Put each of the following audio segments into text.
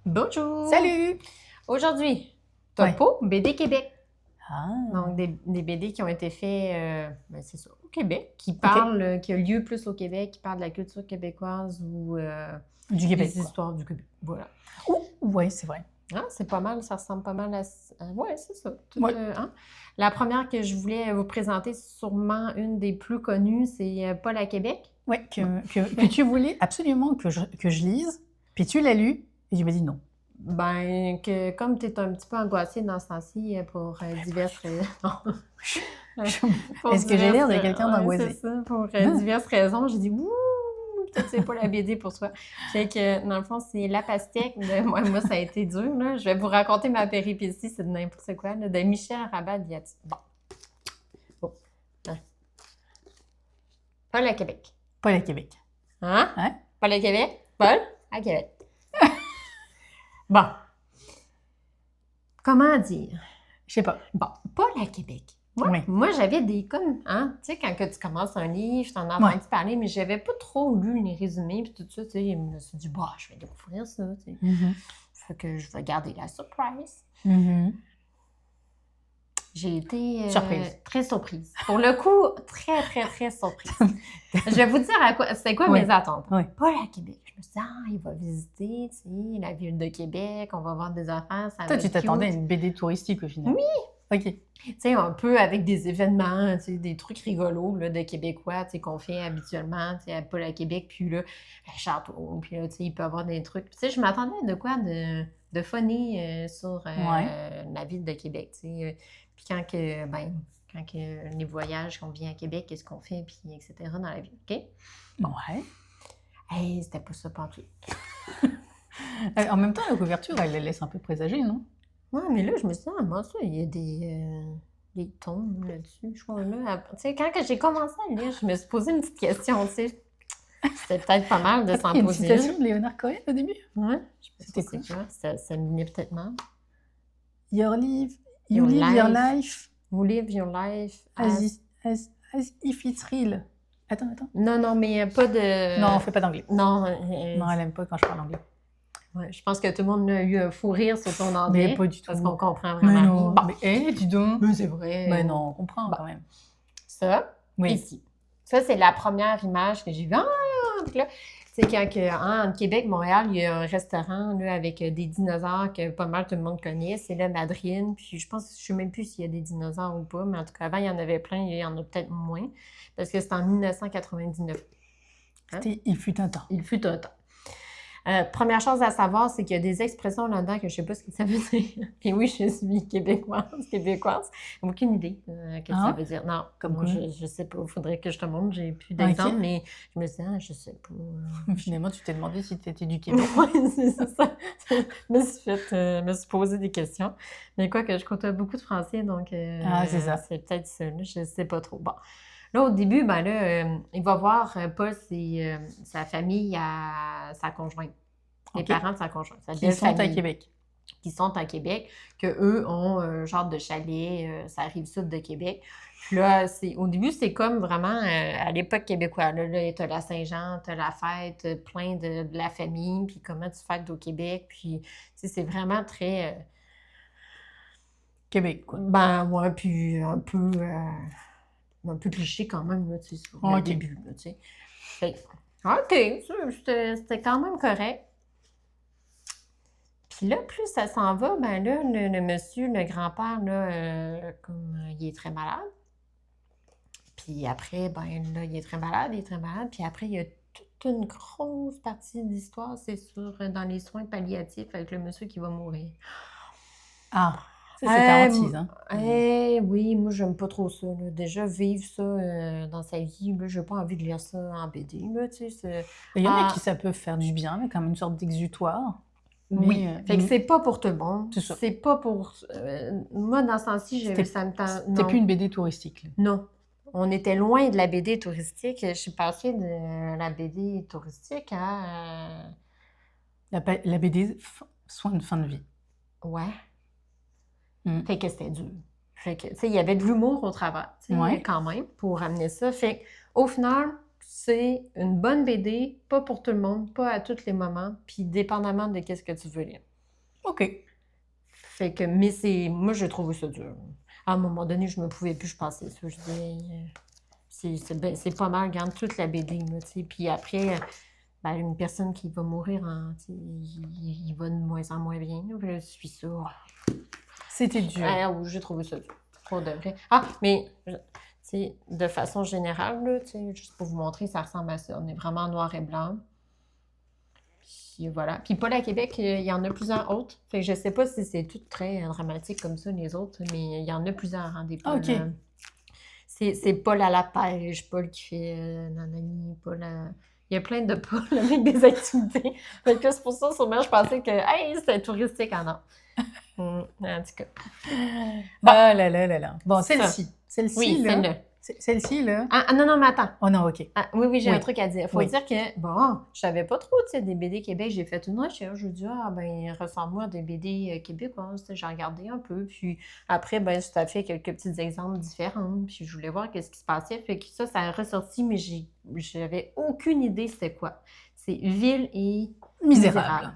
Bonjour! Salut! Aujourd'hui, Ouais. Topo, BD Québec. Ah, Donc, des BD qui ont été faits, c'est ça, au Québec, qui parlent, qui ont lieu plus au Québec, qui parlent de la culture québécoise ou du Québec, des quoi. histoires du Québec. Voilà. Oui, c'est vrai. Ah, c'est pas mal, ça ressemble pas mal à... ouais, c'est ça. Tout, Ouais. hein. La première que je voulais vous présenter, sûrement une des plus connues, c'est Paul à Québec. Oui, que tu voulais absolument que je lise, puis tu l'as lu, et tu m'as dit non. Ben, que comme tu es un petit peu angoissée dans ce temps-ci pour diverses raisons. Est-ce que j'ai l'air de quelqu'un d'angoissé? C'est ça, pour diverses raisons. J'ai dit, ouh, peut-être c'est pas la BD pour toi. Fait que, dans le fond, c'est La Pastèque. Moi, ça a été dur, là. Je vais vous raconter ma péripétie, c'est de n'importe quoi, là, de Michel Rabad-Diati. Bon. Oh. Hein. Paul à Québec. Paul à Québec. Hein? Hein? Paul à Québec? Paul à Québec. Bon. Comment dire? Je sais pas. Bon, Paul à Québec. Moi, j'avais des comme, hein, tu sais, quand que tu commences un livre, je t'en ai entendu parler, mais j'avais pas trop lu les résumés, puis tout ça, tu sais, je me suis dit, bah, je vais découvrir ça, tu sais. Fait que je vais garder la surprise. J'ai été très surprise. Pour le coup, très, très, très surprise. Je vais vous dire c'était quoi mes attentes. Paul à Québec. Je me suis dit, il va visiter, tu sais, la ville de Québec, on va voir des affaires, ça va Toi, être tu t'attendais à cute. une BD touristique au final. Oui! OK. Tu sais, un peu avec des événements, tu sais, des trucs rigolos là, de Québécois, tu sais, qu'on fait habituellement, tu sais, à Paul à Québec, puis là, le château, puis là, tu sais, il peut y avoir des trucs. Tu sais, je m'attendais à de quoi de funny sur la ville de Québec, tu sais. Puis quand les voyages, qu'on vient à Québec, qu'est-ce qu'on fait, puis etc. dans la ville, OK? Ouais. Hey, c'était pas ça pantoute. En même temps, la couverture, elle les laisse un peu présager, non? Ouais, mais là, je me suis dit, moi, ça, il y a des tons là-dessus. Je crois, là, tu sais, quand que j'ai commencé à lire, je me suis posé une petite question, tu sais. C'était peut-être pas mal de s'en Il y a une poser citation de Léonard Cohen au début? Ouais. C'était quoi? Ça me venait peut-être mal. You live your life. You live your life as if it's real. Attends. Non, mais pas de... Non, on fait pas d'anglais. Non. Non, elle aime pas quand je parle anglais. Ouais, je pense que tout le monde a eu un fou rire sur ton anglais. Mais pas du tout. Parce qu'on comprend vraiment. Mais non. Mais, dis donc. Mais c'est vrai. Mais non, on comprend quand même. Ça, ici. Ça, c'est la première image que j'ai vue. Là, c'est quand en Québec, Montréal, il y a un restaurant là, avec des dinosaures que pas mal tout le monde connaît. C'est là Madrine. Puis je sais même plus s'il y a des dinosaures ou pas, mais en tout cas, avant, il y en avait plein. Il y en a peut-être moins. Parce que c'était en 1999. Hein? Il fut un temps. Il fut un temps. Première chose à savoir, c'est qu'il y a des expressions là-dedans que je ne sais pas ce que ça veut dire. Et oui, je suis québécoise. Aucune idée ce que ça veut dire. Non, comme moi, je ne sais pas. Il faudrait que je te montre. J'ai plus d'exemples, mais je me suis dit, je ne sais pas. Finalement, tu t'es demandé si tu étais du Québec. Oui, c'est ça. Je me suis posé des questions. Mais quoi que je côtoie beaucoup de Français, donc c'est ça. C'est peut-être ça. Là, je ne sais pas trop. Bon. Là, au début, il va voir Paul, sa famille, sa conjointe. Les parents de sa conjointe. Qui sont à Québec. Qui sont à Québec, qu'eux ont un genre de chalet, ça arrive sud de Québec. Puis là, au début, c'est comme vraiment à l'époque québécoise. Là, t'as la Saint-Jean, t'as la fête, plein de la famille, puis comment tu fêtes au Québec. Puis, c'est vraiment très... Québec, quoi. Ben, ouais, puis un peu cliché quand même, là, tu sais, sur le début, là, tu sais. Fait, c'était quand même correct. Puis là, plus ça s'en va, ben là, le monsieur, le grand-père, là, il est très malade. Puis après, ben là, il est très malade. Puis après, il y a toute une grosse partie de l'histoire, c'est dans les soins palliatifs avec le monsieur qui va mourir. Ah! Ça, c'est ta hantise, hein? Oui, moi, j'aime pas trop ça. Là. Déjà, vivre ça dans sa vie, là, j'ai pas envie de lire ça en BD. Là, tu sais, il y en a qui ça peut faire du bien, comme une sorte d'exutoire. Oui, fait que c'est pas pour tout le monde. C'est pas pour... moi, dans ce sens-ci, ça me tente... C'était plus une BD touristique. Là. Non. On était loin de la BD touristique. Je suis passée de la BD touristique à... La BD soin de fin de vie. Ouais. Fait que c'était dur. Fait que, tu sais, il y avait de l'humour au travers, quand même, pour amener ça. Fait qu'au final, c'est une bonne BD, pas pour tout le monde, pas à tous les moments, puis dépendamment de qu'est-ce que tu veux lire. OK. Fait que, mais moi, j'ai trouvé ça dur. À un moment donné, je me pouvais plus, je passais ça. Je disais, c'est pas mal, regarde toute la BD, là, tu sais. Puis après, ben, une personne qui va mourir, tu sais, il va de moins en moins bien. Là. Puis là, je suis ça. C'était dur. J'ai trouvé ça dur. Pour de vrai. Ah, mais, tu sais, de façon générale, là, tu sais, juste pour vous montrer, ça ressemble à ça. On est vraiment en noir et blanc. Puis voilà. Puis Paul à Québec, il y en a plusieurs autres. Fait que je sais pas si c'est tout très dramatique comme ça, les autres, mais il y en a plusieurs, hein, des Paul. OK. C'est Paul à la pêche, Paul qui fait nanani, Paul à... Il y a plein de Paul avec des activités. Fait que c'est pour ça, sûrement, je pensais que hey, c'était touristique. Ah non. En tout cas. Ah là là là là. Bon, C'est ça. celle-ci. Celle-ci, Oui, là. celle-là. Celle-ci, là. Ah non, mais attends. Oh non, OK. Ah, oui, j'ai Oui. un truc à dire. Faut Oui. dire que, bon, je savais pas trop, tu sais, des BD Québec. J'ai fait une recherche. Je me dis, ressemble-moi à des BD québécois. J'ai regardé un peu. Puis après, ben, ça a fait quelques petits exemples différents. Puis je voulais voir qu'est-ce qui se passait. Fait que ça a ressorti, mais j'avais aucune idée c'était quoi. C'est Vil et Misérable.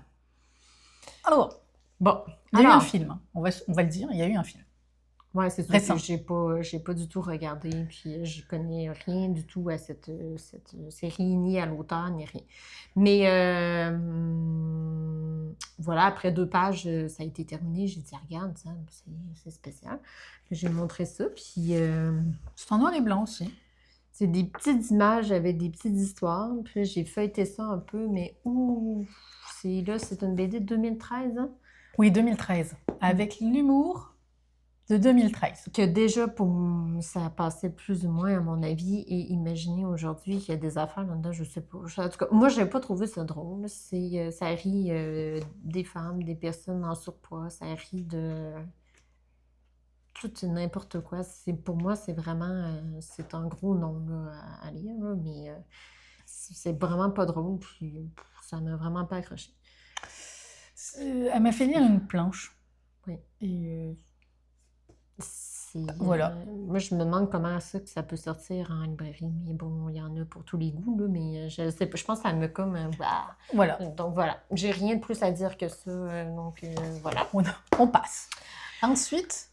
Alors, Bon, il y a eu un alors, film. On va le dire, il y a eu un film. ouais, c'est sûr Récent. que j'ai pas du tout regardé, puis je connais rien du tout à cette série, ni à l'auteur, ni rien. Mais voilà, après 2 pages, ça a été terminé. J'ai dit, regarde, ça, c'est spécial. J'ai montré ça, puis C'est en noir et blanc aussi. c'est des petites images avec des petites histoires. Puis là, j'ai feuilleté ça un peu, mais c'est une BD de 2013, hein? Oui, 2013. Avec l'humour de 2013. Que déjà, ça a passé plus ou moins, à mon avis, et imaginez aujourd'hui qu'il y a des affaires là-dedans, je sais pas. En tout cas, moi, j'ai pas trouvé ça drôle. Ça rit des femmes, des personnes en surpoids, ça rit de tout et n'importe quoi. Pour moi, c'est vraiment, c'est un gros nom là, à lire, là, mais c'est vraiment pas drôle, puis ça m'a vraiment pas accroché. Elle m'a fait lire une planche. Oui. Et Voilà. Moi, je me demande comment ça peut sortir en librairie. Mais bon, il y en a pour tous les goûts, là, mais je sais pas. Je pense que ça me comme... voilà. Donc voilà. J'ai rien de plus à dire que ça. Donc voilà. On passe. Ensuite...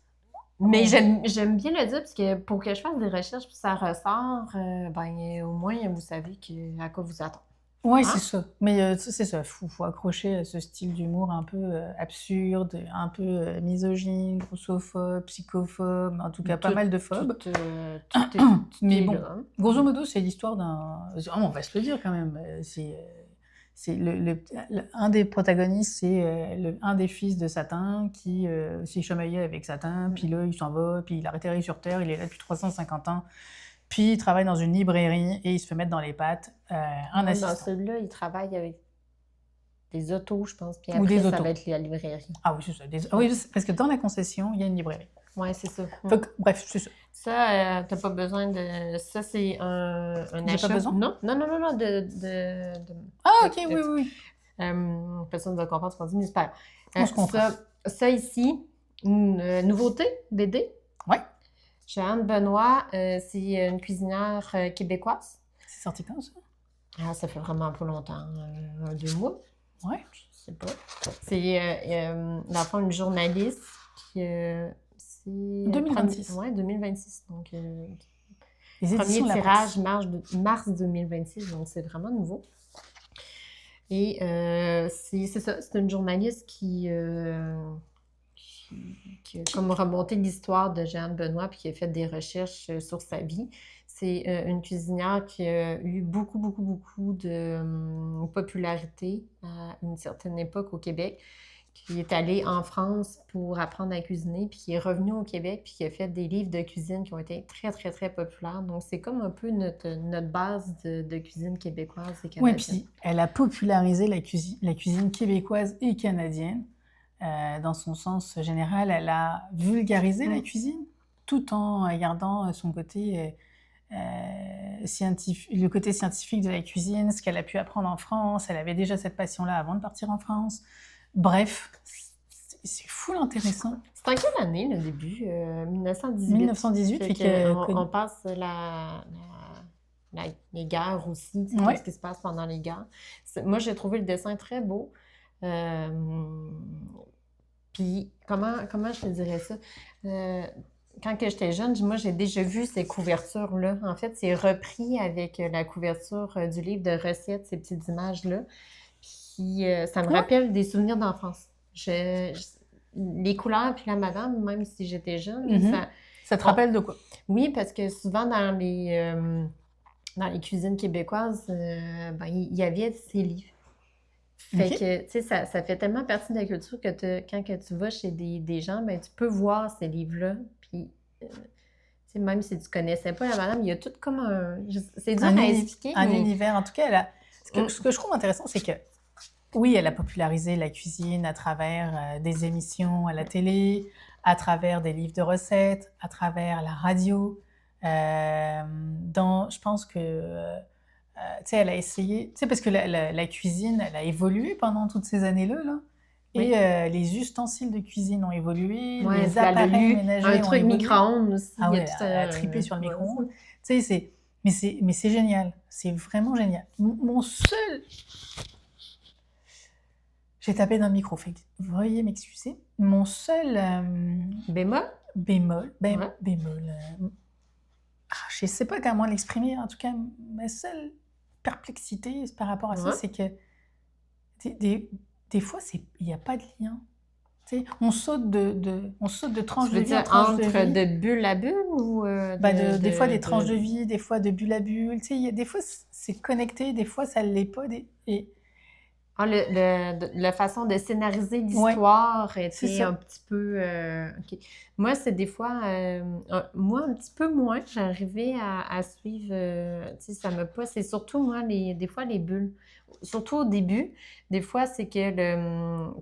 Mais j'aime bien le dire, parce que pour que je fasse des recherches, puis ça ressort, au moins, vous savez à quoi vous attendre. Oui, Hein? c'est ça. Mais c'est ça, faut accrocher à ce style d'humour un peu absurde, un peu misogyne, grossophobe, psychophobe, en tout cas pas mal de phobes. Mais bon, là. grosso modo, c'est l'histoire d'un... on va se le dire quand même. C'est un des protagonistes, c'est un des fils de Satin qui s'est chamaillé avec Satin, puis là, il s'en va, puis il a atterri sur Terre, il est là depuis 350 ans. Puis il travaille dans une librairie et il se fait mettre dans les pattes un assistant. Dans celui-là, il travaille avec des autos, je pense, puis Ou après, des ça autos. va être la librairie. Ah oui, c'est ça. Oui, parce que dans la concession, il y a une librairie. Oui, c'est ça. Bref, c'est ça. Ça, t'as pas besoin de... Ça, c'est un J'ai achat. pas besoin? Non. Ah, ok, oui. Personne ne va comprendre ce qu'on dit, mais c'est pas On se comprend. Ça ici, une nouveauté, BD. Ouais. Jeanne Benoît, c'est une cuisinière québécoise. C'est sorti quand, ça? Ah, ça fait vraiment pas longtemps, 2 mois. Ouais. Je sais pas. C'est, dans le fond, une journaliste qui... c'est 2026. Oui, 2026. Donc, Les premier éditions La tirage Presse. mars 2026, donc c'est vraiment nouveau. Et c'est ça, c'est une journaliste qui a comme remonté l'histoire de Jeanne Benoît puis qui a fait des recherches sur sa vie. C'est une cuisinière qui a eu beaucoup de popularité à une certaine époque au Québec, qui est allée en France pour apprendre à cuisiner, puis qui est revenue au Québec, puis qui a fait des livres de cuisine qui ont été très populaires. Donc, c'est comme un peu notre base de cuisine québécoise et canadienne. Oui, puis elle a popularisé la cuisine québécoise et canadienne. Dans son sens général, elle a vulgarisé la cuisine, tout en gardant son côté... le côté scientifique de la cuisine, ce qu'elle a pu apprendre en France. Elle avait déjà cette passion-là avant de partir en France. Bref, c'est full intéressant. C'est en quelle année, le début? 1918. 1918. On passe les guerres aussi, tu sais, Ouais. qu'est-ce qui se passe pendant les guerres. Moi, j'ai trouvé le dessin très beau. Euh, Puis, comment je te dirais ça? Euh, Quand que j'étais jeune, moi, j'ai déjà vu ces couvertures-là. En fait, c'est repris avec la couverture du livre de recettes, ces petites images-là. Puis, ça me Ouais. rappelle des souvenirs d'enfance. Les couleurs, puis la madame, même si j'étais jeune, Mhm. Ça te on- rappelle de quoi? oui, parce que souvent dans les cuisines québécoises, ben, il y avait ces livres. Fait OK. que, tu sais, ça fait tellement partie de la culture que quand que tu vas chez des gens, ben, tu peux voir ces livres-là. Puis, tu sais, même si tu connaissais pas la madame, il y a tout comme c'est dur à expliquer, Un mais univers. En tout cas, ce que je trouve intéressant, c'est que oui, elle a popularisé la cuisine à travers des émissions à la télé, à travers des livres de recettes, à travers la radio. Je pense que, tu sais, elle a essayé, tu sais, parce que la cuisine, elle a évolué pendant toutes ces années-là, là. oui. Et les ustensiles de cuisine ont évolué, Ouais, les puis elle a appareils lu un ménagers ont truc évolué. micro-ondes aussi. Ah Il y a ouais, tout elle a tripé sur le ouais, micro-ondes. Tu sais, mais c'est génial. C'est vraiment génial. Mon seul... J'ai tapé dans le micro, fait que veuillez m'excuser. Mon seul bémol. bémol, Ouais. bémol, je ne sais pas comment l'exprimer, en tout cas, ma seule perplexité par rapport à ça, Ouais. c'est que des fois, il n'y a pas de lien. Tu sais, on saute de tranche Tu de veux vie en dire tranche de entre vie. de bulle à bulle ou Des fois des tranches de vie, des fois de bulle à bulle. Tu sais, des fois c'est connecté, des fois ça ne l'est pas. Ah, la façon de scénariser Ouais, l'histoire c'est était ça. un petit peu... OK. Moi, c'est des fois... moi, un petit peu moins, j'arrivais à suivre... tu sais, ça me pas... C'est surtout, moi, des fois, les bulles. Surtout au début. Des fois, c'est que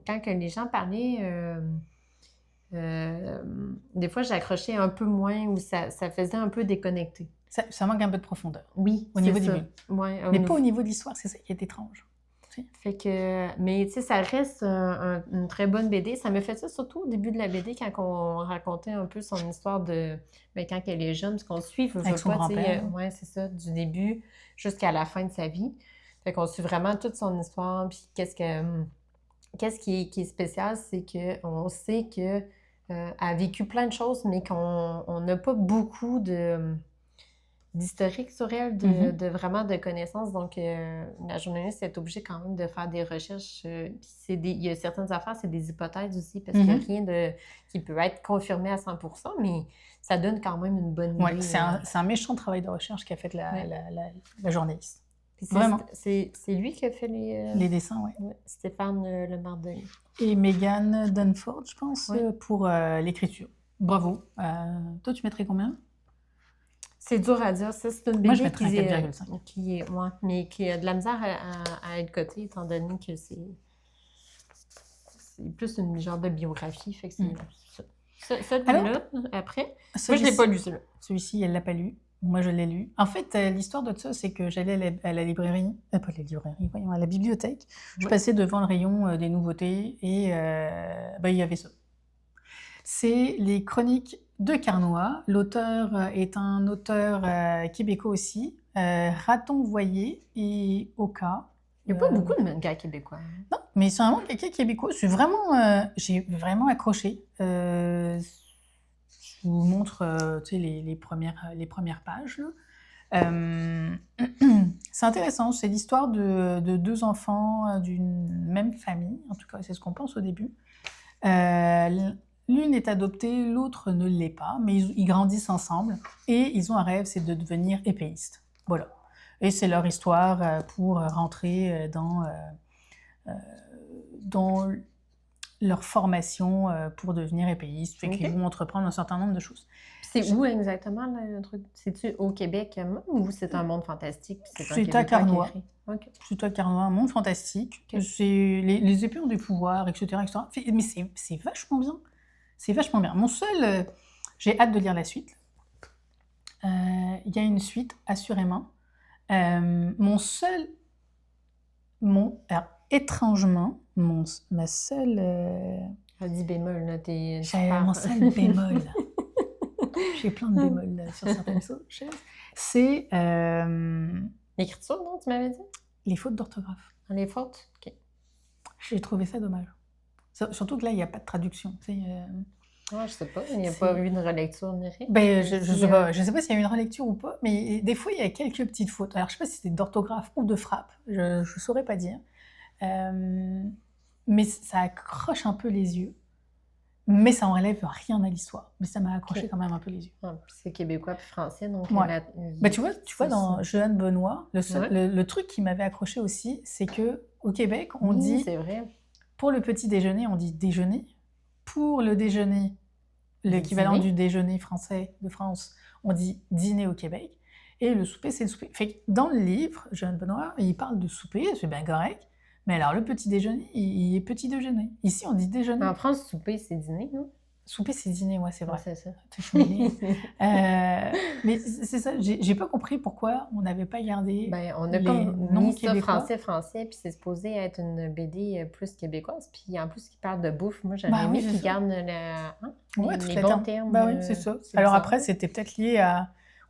quand que les gens parlaient... des fois, j'accrochais un peu moins ou ça faisait un peu déconnecté. Ça manque un peu de profondeur. Oui, Au niveau c'est des ça. bulles. Ouais, Mais pas au niveau de l'histoire, c'est ça qui est étrange. fait que, mais tu sais, ça reste une très bonne BD. Ça me fait ça surtout au début de la BD quand on racontait un peu son histoire de quand elle est jeune, parce qu'on suit, Avec son grand-père. ouais, c'est ça, du début jusqu'à la fin de sa vie. Fait qu'on suit vraiment toute son histoire. Puis qu'est-ce qui est spécial, c'est qu'on sait que elle a vécu plein de choses, mais qu'on n'a pas beaucoup d'historique sur elle, de vraiment de connaissances. Donc, la journaliste est obligée quand même de faire des recherches. Puis il y a certaines affaires, c'est des hypothèses aussi, parce qu'il n'y a rien qui peut être confirmé à 100%, mais ça donne quand même une bonne idée. Ouais, c'est un méchant travail de recherche qu'a fait la journaliste. Puis Vraiment. C'est lui qui a fait Les dessins, ouais. Stéphane Lemardeuil. Et Megan Dunford, je pense, Ouais. pour l'écriture. Bravo. Toi, tu mettrais combien? C'est dur à dire. Ça, c'est une Moi, je BD mettrais un 4,5. ouais, mais qui a de la misère à être cotée, étant donné que c'est plus une genre de biographie. Fait que c'est ça. Celui-là, après, moi, je l'ai pas lu, celui-là. Celui-ci, elle l'a pas lu. Moi, je l'ai lu. En fait, l'histoire de ça, c'est que j'allais à la librairie, pas la librairie, voyons, à la bibliothèque. Je passais devant le rayon des nouveautés et il y avait ça. C'est les chroniques de Carnoy. L'auteur est un auteur québécois aussi, Raton Voyer et Oka. Il n'y a pas beaucoup de mangas québécois. Non, mais c'est vraiment quelqu'un québécois. J'ai vraiment accroché. Je vous montre les premières pages. C'est intéressant. C'est l'histoire de deux enfants d'une même famille. En tout cas, c'est ce qu'on pense au début. L'une est adoptée, l'autre ne l'est pas, mais ils grandissent ensemble et ils ont un rêve, c'est de devenir épéistes. Voilà. Et c'est leur histoire pour rentrer dans leur formation pour devenir épéistes. Fait qu'ils vont entreprendre un certain nombre de choses. C'est où exactement le truc? C'est-tu au Québec ou c'est un monde fantastique? C'est à Carnoy. Okay. C'est à Carnoy, un monde fantastique. Okay. Les épées ont des pouvoirs, etc. Mais c'est vachement bien. C'est vachement bien. J'ai hâte de lire la suite. Il y a une suite, assurément. Étrangement, ma seule... Elle dit bémol, là, Mon seul bémol. j'ai plein de bémols là, sur certaines choses, c'est L'écriture, non, tu m'avais dit? les fautes d'orthographe. Les fautes? OK. J'ai trouvé ça dommage. Surtout que là, il n'y a pas de traduction. Tu sais, Ah, je sais pas, il n'y a c'est- pas eu une relecture ni rien. ben, je sais pas s'il y a eu une relecture ou pas, mais des fois, il y a quelques petites fautes. Alors, je sais pas si c'était d'orthographe ou de frappe, je ne saurais pas dire. Mais ça accroche un peu les yeux. Mais ça enlève rien à l'histoire. Mais ça m'a accroché Ok. quand même un peu les yeux. Ah, puis c'est québécois puis français, donc... Ouais. Bah, tu vois c'est dans ça. Jeanne Benoît, Ouais. le truc qui m'avait accroché aussi, c'est que au Québec, on Oui, dit, c'est vrai. pour le petit déjeuner, on dit déjeuner. Pour le déjeuner, l'équivalent Dîner. du déjeuner français de France, on dit dîner au Québec. Et le souper, c'est le souper. Fait que dans le livre, Jeanne Benoît, il parle de souper, c'est bien correct. Mais alors, le petit déjeuner, il est petit déjeuner. Ici, on dit déjeuner. En France, souper, c'est dîner, non? Souper, c'est dîner, ouais, c'est Ouais, vrai. c'est ça. Je suis mêlée. Mais c'est ça, j'ai pas compris pourquoi on n'avait pas gardé Ben, on a les comme noms mis ça québécois. français, puis c'est supposé être une BD plus québécoise. Puis en plus, qui parle de bouffe, moi, j'aurais Bah aimé oui, c'est qu'ils ça. gardent Ouais, les toutes les bons termes. termes. Bah oui, c'est ça. c'est Alors bizarre. après, c'était peut-être lié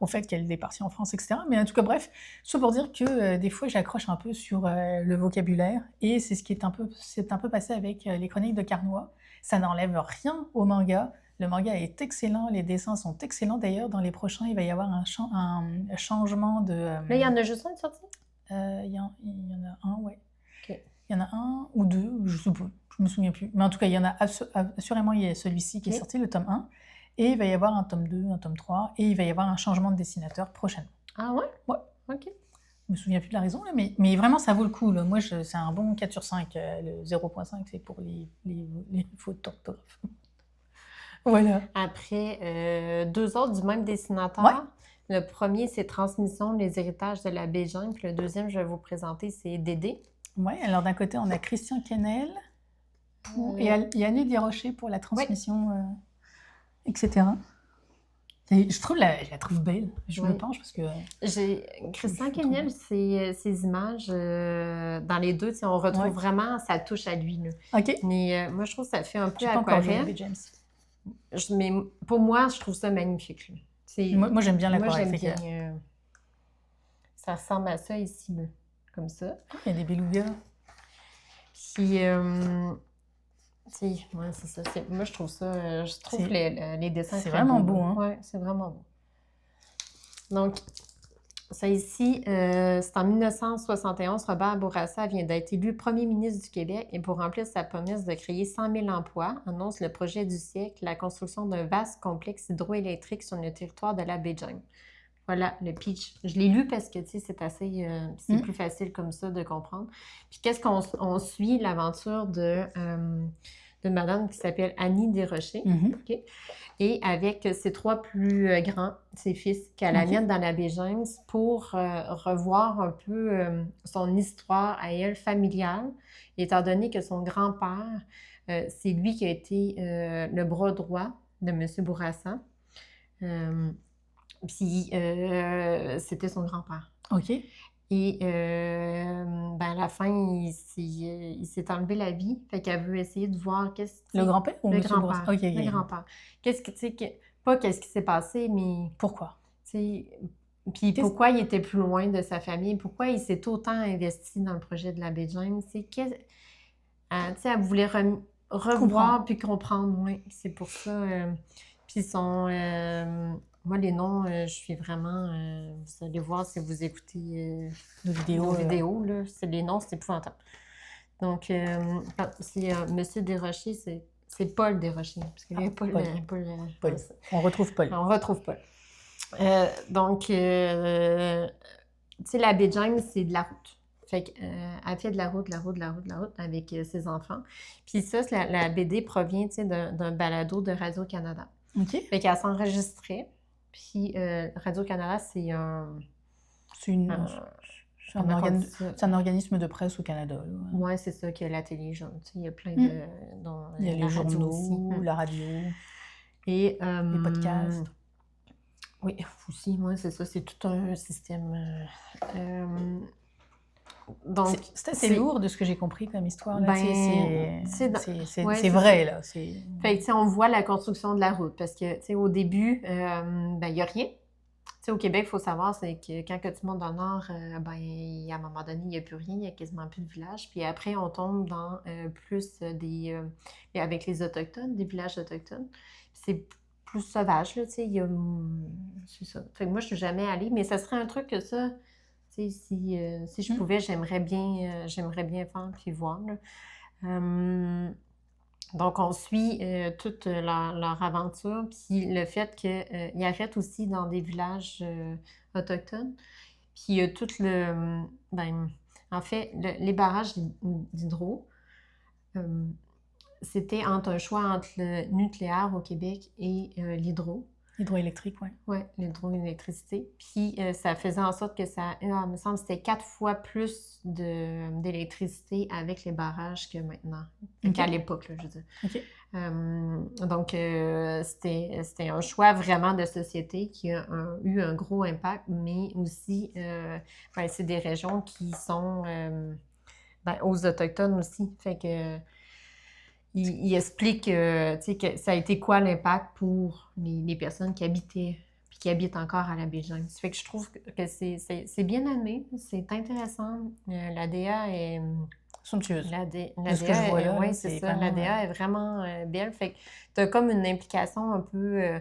au fait qu'elle est partie en France, etc. Mais en tout cas, bref, ça pour dire que des fois, j'accroche un peu sur le vocabulaire. Et c'est ce qui est un peu passé avec les chroniques de Carnois. Ça n'enlève rien au manga. Le manga est excellent, les dessins sont excellents. D'ailleurs, dans les prochains, il va y avoir un changement de... Là, il y en a juste un de sorti? il y en a un, ouais. OK. Il y en a un ou deux, je sais pas, je me souviens plus. Mais en tout cas, il y en a assurément, il y a celui-ci qui est Ok. sorti, le tome 1. Et il va y avoir un tome 2, un tome 3. Et il va y avoir un changement de dessinateur prochainement. Ah ouais? Ouais. OK. Je me souviens plus de la raison, là, mais vraiment, ça vaut le coup. Là. Moi, c'est un bon 4 sur 5. Le 0.5, c'est pour les fautes d'orthographe. Voilà. Après, deux autres du même dessinateur. Ouais. Le premier, c'est Transmission, les héritages de la Bégin. Puis le deuxième, je vais vous présenter, c'est Dédé. Ouais, alors d'un côté, on a Christian Quesnel et Annie Desrochers pour la transmission, etc. Et je la trouve belle. Je me Oui. penche parce que... Christian Je Quesnel, ses images, dans les deux, tu sais, on retrouve Ouais. vraiment sa touche à lui. Là. OK. Mais moi, je trouve que ça fait un peu J'ai pas encore lu aquarelle. Baby James. Mais pour moi, je trouve ça magnifique. Là. Moi, j'aime bien Moi, l'aquarelle. j'aime fait que- bien. Ça ressemble à ça ici, là, comme ça. Il y a des belugas. Puis, tu sais, ouais, c'est ça. Moi, je trouve ça. Je trouve C'est- que les dessins. c'est très vraiment beaux, beau, là. hein. Ouais, c'est vraiment beau. Donc, ça ici, c'est en 1971. Robert Bourassa vient d'être élu premier ministre du Québec et pour remplir sa promesse de créer 100 000 emplois, annonce le projet du siècle, la construction d'un vaste complexe hydroélectrique sur le territoire de la baie James. Voilà, le pitch. Je l'ai lu parce que, tu sais, c'est assez... c'est plus facile comme ça de comprendre. Puis qu'est-ce on suit l'aventure de madame qui s'appelle Annie Desrochers. Mhm. OK? Et avec ses trois plus grands, ses fils, qu'elle OK. amène dans la baie James pour revoir un peu son histoire à elle familiale, étant donné que son grand-père, c'est lui qui a été le bras droit de M. Bourassa. Puis, c'était son grand-père. OK. Et ben, à la fin, il s'est enlevé la vie. Fait qu'elle veut essayer de voir qu'est-ce que... Le grand-père ou Le Monsieur grand-père. Bourassa? OK, Le grand-père. Qu'est-ce que, tu sais, pas qu'est-ce qui s'est passé, mais, Pourquoi? tu sais, puis pourquoi il était plus loin de sa famille, pourquoi il s'est autant investi dans le projet de la baie James. Tu sais, elle voulait revoir Comprendre. puis comprendre, oui. C'est pour ça. Puis moi, les noms, je suis vraiment... vous allez voir si vous écoutez De vidéos. nos vidéos, là. Les noms, c'est épouvantable. Donc, c'est Monsieur Desrochers, c'est Paul Desrochers. Parce qu'il n'y avait pas Paul. Paul. On retrouve Paul. On retrouve Paul. Donc, tu sais, la baie James, c'est de la route. Fait qu'elle fait de la route avec ses enfants. Puis ça, la BD provient, tu sais, d'un balado de Radio-Canada. OK. Fait qu'elle s'enregistrait. Puis Radio-Canada, c'est un organisme de presse au Canada. Oui, c'est ça, qu'il y a la télé. Genre, tu sais, il y a plein Mm. de... Il y a les journaux, la radio, et, les podcasts. Oui, aussi, moi, c'est ça. C'est tout un système. Donc, C'est assez lourd de ce que j'ai compris comme histoire. Là. Ben, C'est vrai, là. Fait que, tu sais, on voit la construction de la route parce que, tu sais, au début, ben, il n'y a rien. Tu sais, au Québec, il faut savoir, c'est que quand que tu montes dans le nord, ben, à un moment donné, il n'y a plus rien, il n'y a quasiment plus de villages. Puis après, on tombe dans plus avec les Autochtones, des villages autochtones. C'est plus sauvage, là, tu sais, c'est ça. Fait que moi, je suis jamais allée, mais ça serait un truc que ça, tu sais, si je pouvais, j'aimerais bien faire puis voir, là. Donc, on suit toute leur aventure, puis le fait qu'ils arrêtent aussi dans des villages autochtones. Puis tout ben, en fait, les barrages d'hydro, euh, c'était un choix entre le nucléaire au Québec et l'hydro. Hydroélectrique, oui. Oui, l'hydroélectricité. Puis ça faisait en sorte que il me semble que c'était 4 fois plus d'électricité avec les barrages que maintenant, qu'à l'époque, là, je veux dire. OK. Donc, c'était un choix vraiment de société qui a eu un gros impact, mais aussi, ben, c'est des régions qui sont ben, aux Autochtones aussi. Fait que il explique tu sais, que ça a été quoi l'impact pour les personnes qui habitaient puis qui habitent encore à la baie James. Ça fait que je trouve que c'est bien amené, c'est intéressant. La DA est somptueuse. De ce que je vois là, oui, c'est ça. La DA est vraiment belle. Fait que tu as comme une implication un peu.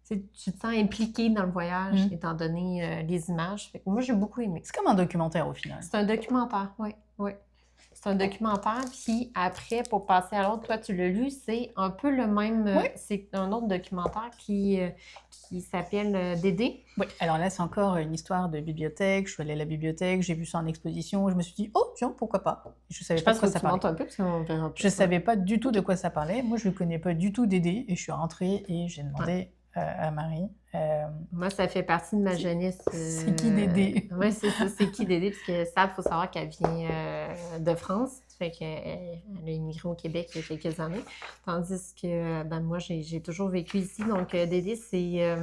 Tu te sens impliqué dans le voyage, étant donné les images. Fait que moi, j'ai beaucoup aimé. C'est comme un documentaire au final. C'est un documentaire, oui. C'est un documentaire, puis après, pour passer à l'autre, toi, tu l'as lu, c'est un peu le même... C'est un autre documentaire qui s'appelle Dédé. Oui, alors là, c'est encore une histoire de bibliothèque. Je suis allée à la bibliothèque, j'ai vu ça en exposition, je me suis dit, oh, tiens, pourquoi pas? Je savais pas de quoi ça parlait. Un peu, parce qu'on verra un peu. Je savais pas du tout de quoi ça parlait. Moi, je ne connais pas du tout Dédé, et je suis rentrée et j'ai demandé à Marie... Moi, ça fait partie de ma jeunesse. C'est qui Dédé? Oui, c'est ça, c'est qui Dédé? Parce que ça, il faut savoir qu'elle vient de France. Fait qu'elle a immigré au Québec il y a quelques années. Tandis que ben, moi, j'ai toujours vécu ici. Donc, Dédé, c'est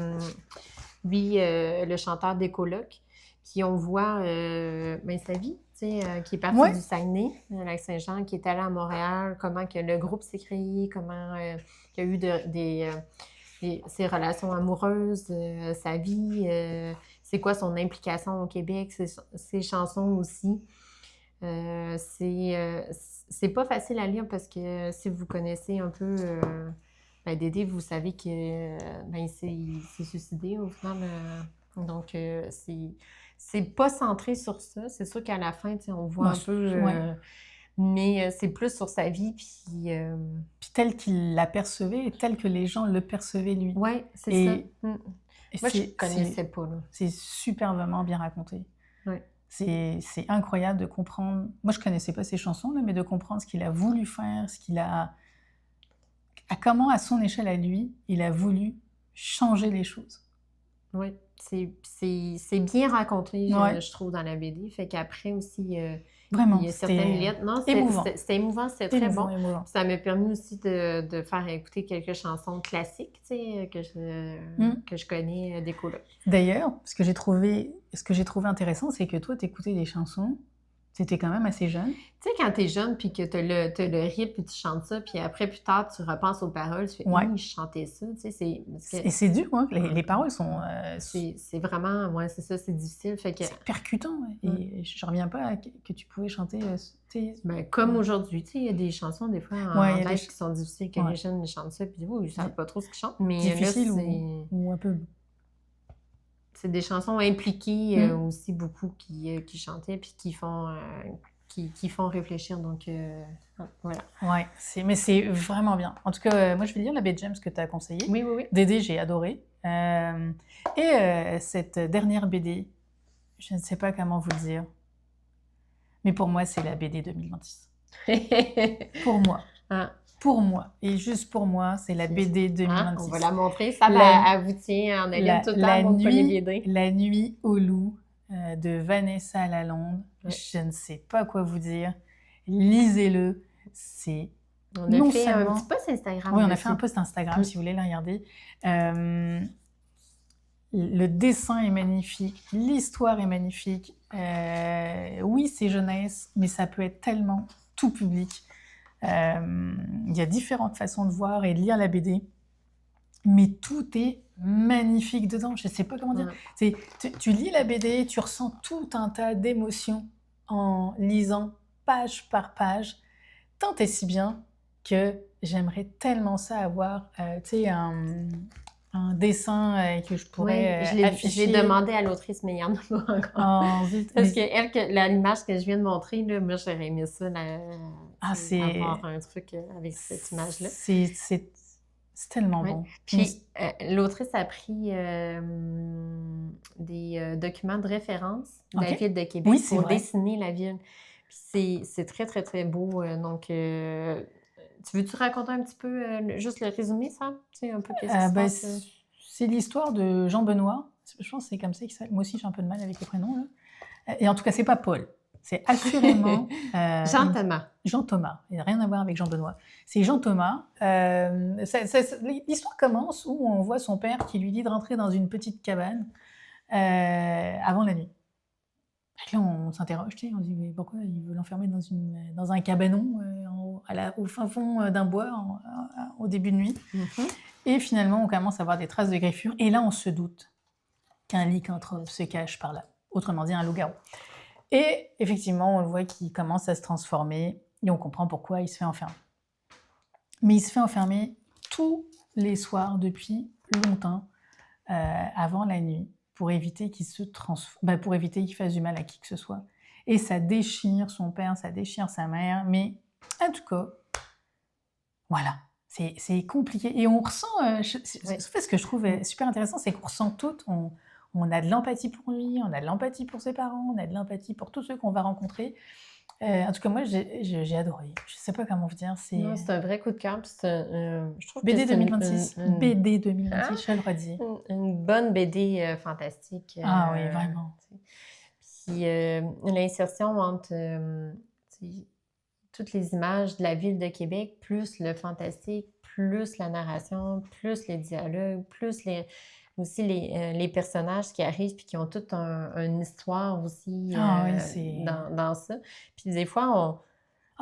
lui, le chanteur des colocs. Puis on voit ben, sa vie, qui est parti du Saguenay, Lac-Saint-Jean, qui est allé à Montréal, comment que le groupe s'est créé, comment il y a eu ses relations amoureuses, sa vie, c'est quoi son implication au Québec, ses chansons aussi. C'est pas facile à lire parce que si vous connaissez un peu ben Dédé, vous savez que ben, il s'est suicidé au final. Donc, c'est pas centré sur ça. C'est sûr qu'à la fin, on voit un peu... mais c'est plus sur sa vie, puis tel qu'il la percevait et tel que les gens le percevaient lui. Oui, c'est ça. Moi, je connaissais pas. C'est superbement bien raconté. Ouais. C'est incroyable de comprendre... Moi, je connaissais pas ces chansons, là, mais de comprendre ce qu'il a voulu faire, ce qu'il a... comment, à son échelle à lui, il a voulu changer les choses. Oui, c'est bien raconté, je trouve, dans la BD. Fait qu'après aussi... Vraiment, il y a certaines lettres. Non, c'était émouvant, c'était très bon. Ça m'a permis aussi de faire écouter quelques chansons classiques, tu sais, que je connais des colocs. D'ailleurs, ce que j'ai trouvé intéressant, c'est que toi, t'écoutais des chansons, t'étais quand même assez jeune. Tu sais, quand t'es jeune, puis que t'as le rythme, puis tu chantes ça, puis après, plus tard, tu repenses aux paroles, tu fais « je chantais ça », tu sais, Et c'est dur, hein, les paroles sont... C'est vraiment, c'est ça, c'est difficile, fait que... C'est percutant, et je reviens pas que tu pouvais chanter... Ben, comme aujourd'hui, tu sais, il y a des chansons, des fois, en anglais qui sont difficiles, que les jeunes chantent ça, puis ils savent pas trop ce qu'ils chantent, mais difficile là, ou un peu... C'est des chansons impliquées aussi beaucoup qui chantaient puis qui font réfléchir. Donc, voilà. Ouais, mais c'est vraiment bien. En tout cas, moi, je vais lire la baie James que tu as conseillée. Oui. Dédé, j'ai adoré. Cette dernière BD, je ne sais pas comment vous le dire, mais pour moi, c'est la BD 2026. Pour moi. Pour moi, et juste pour moi, c'est la BD 2026. On va la montrer. Ça, elle vous tient en haleine tout le temps, les BD. La nuit au loup de Vanessa Lalonde. Je ne sais pas quoi vous dire. Lisez-le. C'est On a fait un petit post Instagram. Oui, on a fait un post Instagram si vous voulez la regarder. le dessin est magnifique, l'histoire est magnifique. Oui, c'est jeunesse, mais ça peut être tellement tout public. Il y a différentes façons de voir et de lire la BD, mais tout est magnifique dedans. Je ne sais pas comment dire. Tu lis la BD, tu ressens tout un tas d'émotions en lisant page par page, tant et si bien que j'aimerais tellement ça avoir, un dessin que je pourrais afficher. Je l'ai demandé à l'autrice, mais il n'y en a pas encore. Parce que l'image que je viens de montrer, là, moi, j'aurais aimé ça, avoir un truc avec cette image-là. C'est tellement bon. Puis, l'autrice a pris des documents de référence de la ville de Québec pour dessiner la ville. Puis c'est très, très, très beau. Donc, tu veux-tu raconter un petit peu juste le résumé, ça? Tu sais, un peu qu'est-ce qui se passe? C'est l'histoire de Jean Benoît. Je pense que c'est comme ça qu'il s'appelle. Moi aussi, j'ai un peu de mal avec les prénoms. Là. Et en tout cas, c'est pas Paul. C'est assurément... Jean Thomas. Jean Thomas. Il n'a rien à voir avec Jean Benoît. C'est Jean Thomas. L'histoire commence où on voit son père qui lui dit de rentrer dans une petite cabane avant la nuit. Et là, on s'interroge, on se dit mais pourquoi il veut l'enfermer dans un cabanon au fin fond d'un bois au début de nuit. Et finalement, on commence à voir des traces de griffures. Et là, on se doute qu'un lycanthrope se cache par là. Autrement dit, un loup-garou. Et effectivement, on le voit qu'il commence à se transformer et on comprend pourquoi il se fait enfermer. Mais il se fait enfermer tous les soirs depuis longtemps, avant la nuit, pour éviter qu'il pour éviter qu'il fasse du mal à qui que ce soit. Et ça déchire son père, ça déchire sa mère, mais en tout cas, voilà, c'est compliqué. Et on ressent, ce que je trouve super intéressant, c'est qu'on ressent tout, on a de l'empathie pour lui, on a de l'empathie pour ses parents, on a de l'empathie pour tous ceux qu'on va rencontrer. En tout cas, moi, j'ai adoré. Je ne sais pas comment vous dire. C'est un vrai coup de cœur. Je trouve BD 2026. BD 2026, je le redis. Une bonne BD fantastique. Ah oui, vraiment. Puis l'insertion entre toutes les images de la ville de Québec, plus le fantastique, plus la narration, plus les dialogues, plus aussi les personnages qui arrivent puis qui ont toute une histoire aussi dans ça. Puis des fois,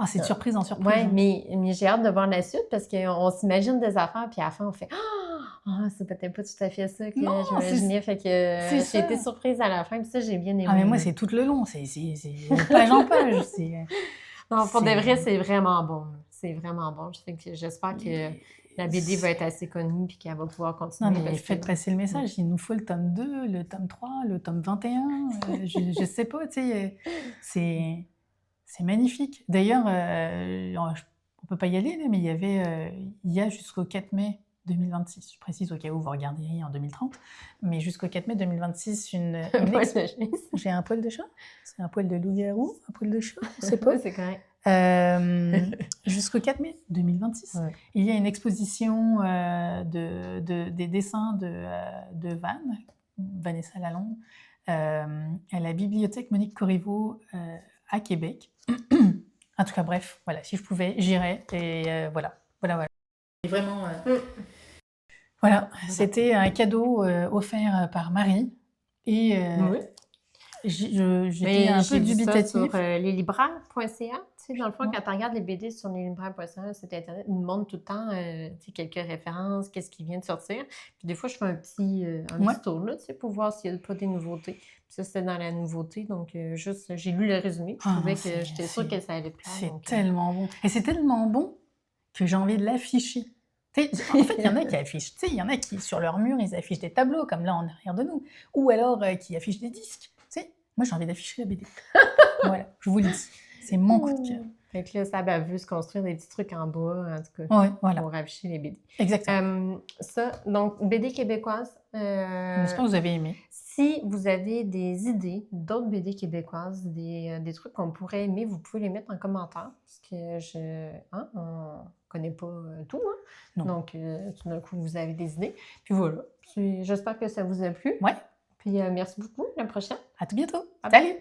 c'est de surprise en surprise. Oui, mais j'ai hâte de voir la suite parce qu'on s'imagine des affaires puis à la fin, on fait « Ah, c'est peut-être pas tout à fait ça que j'imaginais. » Fait que j'ai été surprise à la fin puis ça, j'ai bien aimé. Ah, mais moi, c'est tout le long. C'est page en page. Non, pour de vrai, c'est vraiment bon. C'est vraiment bon. J'espère que la BD va être assez connue et qu'elle va pouvoir continuer. Non, mais faites passer le message. Il nous faut le tome 2, le tome 3, le tome 21. Je ne sais pas, tu sais. C'est magnifique. D'ailleurs, on ne peut pas y aller, mais il y a jusqu'au 4 mai 2026. Je précise au cas où vous regarderiez en 2030. Mais jusqu'au 4 mai 2026, J'ai un poil de chat? C'est un poil de loup-garou? Un poil de chat? Je ne sais pas. C'est correct. Jusqu'au 4 mai 2026, il y a une exposition des dessins de Vanessa Lalonde à la bibliothèque Monique Corriveau à Québec. En tout cas, bref, voilà, si je pouvais, j'irais. Et voilà. Et vraiment, voilà, c'était un cadeau offert par Marie. Et j'étais un peu dubitative. Sur leslibraires.ca. Tu sais, dans le fond, quand tu regardes les BD sur leslibraires.ca, c'est Internet, ils me montrent tout le temps quelques références, qu'est-ce qui vient de sortir. Puis des fois, je fais un petit tour là, tu sais, pour voir s'il n'y a pas des nouveautés. Puis ça, c'était dans la nouveauté. Donc, j'ai lu le résumé. Je trouvais que j'étais sûre que ça allait plaire. C'est tellement bon. Et c'est tellement bon que j'ai envie de l'afficher. En fait, il y en a qui affichent, il y en a qui, sur leur mur, ils affichent des tableaux, comme là en arrière de nous, ou alors qui affichent des disques. Moi, j'ai envie d'afficher la BD. Voilà, je vous le dis. C'est mon coup de cœur. Fait que là, Sab a vu se construire des petits trucs en bois, en tout cas, pour afficher les BD. Exactement. Donc, BD québécoise. J'espère que vous avez aimé. Si vous avez des idées d'autres BD québécoises, des trucs qu'on pourrait aimer, vous pouvez les mettre en commentaire. Parce que on connaît pas tout. Hein? Donc, tout d'un coup, vous avez des idées. Puis voilà. J'espère que ça vous a plu. Ouais. Puis merci beaucoup. À la prochaine. À tout bientôt. Salut!